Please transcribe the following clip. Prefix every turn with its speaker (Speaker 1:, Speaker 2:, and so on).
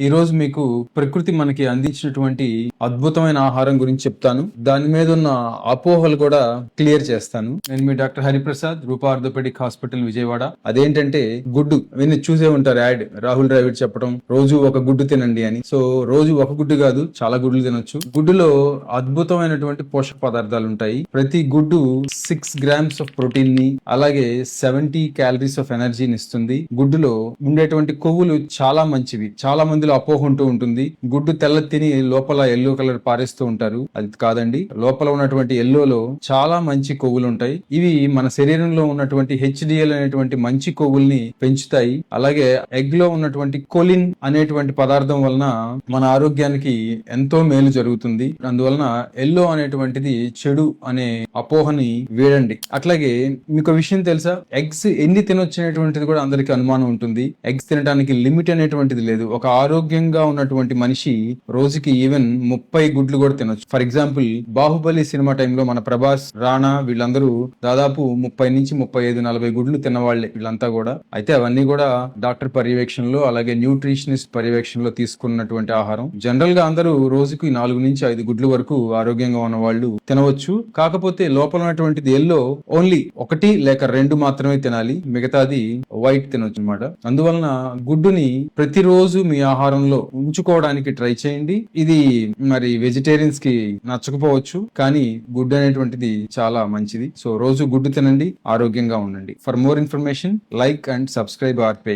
Speaker 1: ఈ రోజు మీకు ప్రకృతి మనకి అందించినటువంటి అద్భుతమైన ఆహారం గురించి చెప్తాను. దాని మీద ఉన్న అపోహలు కూడా క్లియర్ చేస్తాను. నేను మీ డాక్టర్ హరిప్రసాద్, రూపా ఆర్థోపెడిక్ హాస్పిటల్, విజయవాడ. అదేంటంటే గుడ్డు. మీరు చూసే ఉంటారు యాడ్, రాహుల్ ద్రావిడ్ చెప్పడం రోజు ఒక గుడ్డు తినండి అని. సో రోజు ఒక గుడ్డు కాదు, చాలా గుడ్లు తినొచ్చు. గుడ్డులో అద్భుతమైనటువంటి పోషక పదార్థాలు ఉంటాయి. ప్రతి గుడ్డు 6 grams ఆఫ్ ప్రోటీన్ ని, అలాగే 70 calories ఆఫ్ ఎనర్జీని ఇస్తుంది. గుడ్డులో ఉండేటువంటి కొవ్వులు చాలా మంచివి. చాలా మందిలో అపోహ ఉంటూ ఉంటుంది, గుడ్డు తెల్ల తిని లోపల ఎల్లో కలర్ పారేస్తూ ఉంటారు. అది కాదండి. లోపల ఉన్నటువంటి ఎల్లోలో చాలా మంచి కొవ్వులు ఉంటాయి. ఇవి మన శరీరంలో ఉన్నటువంటి HDL అనేటువంటి మంచి కొవ్వుల్ని పెంచుతాయి. అలాగే ఎగ్ లో ఉన్నటువంటి కొలిన్ అనేటువంటి పదార్థం వలన మన ఆరోగ్యానికి ఎంతో మేలు జరుగుతుంది. అందువలన ఎల్లో అనేటువంటిది చెడు అనే అపోహని వీడండి. అట్లాగే మీకు విషయం తెలుసా, ఎగ్స్ ఎన్ని తినొచ్చు అనేటువంటిది కూడా అందరికి అనుమానం ఉంటుంది. ఎగ్స్ తినడానికి లిమిట్ అనేటువంటిది లేదు. ఒక ఆరోగ్యంగా ఉన్నటువంటి మనిషి రోజుకి ఈవెన్ 30 గుడ్లు కూడా తినొచ్చు. ఫర్ ఎగ్జాంపుల్, బాహుబలి సినిమా టైంలో మన ప్రభాస్, రాణా వీళ్ళందరూ దాదాపు 30 నుంచి 35-40 గుడ్లు తిన్నవాళ్లే వీళ్ళంతా కూడా. అయితే అవన్నీ కూడా డాక్టర్ పర్యవేక్షణలో, అలాగే న్యూట్రిషనిస్ట్ పర్యవేక్షణలో తీసుకున్నటువంటి ఆహారం. జనరల్ గా అందరూ రోజుకి 4 నుంచి 5 గుడ్లు వరకు ఆరోగ్యంగా ఉన్న వాళ్ళు తినవచ్చు. కాకపోతే లోపల ఉన్నటువంటిది ఎల్లో ఓన్లీ 1 లేక 2 మాత్రమే తినాలి, మిగతాది వైట్ తినొచ్చు అనమాట. అందువలన గుడ్డుని ప్రతిరోజు మీ ఆహారంలో ఉంచుకోవడానికి ట్రై చేయండి. ఇది మరి వెజిటేరియన్స్ కి నచ్చకపోవచ్చు, కానీ గుడ్డు అనేటువంటిది చాలా మంచిది. సో రోజు గుడ్డు తినండి, ఆరోగ్యంగా ఉండండి. For more information, like and subscribe our page.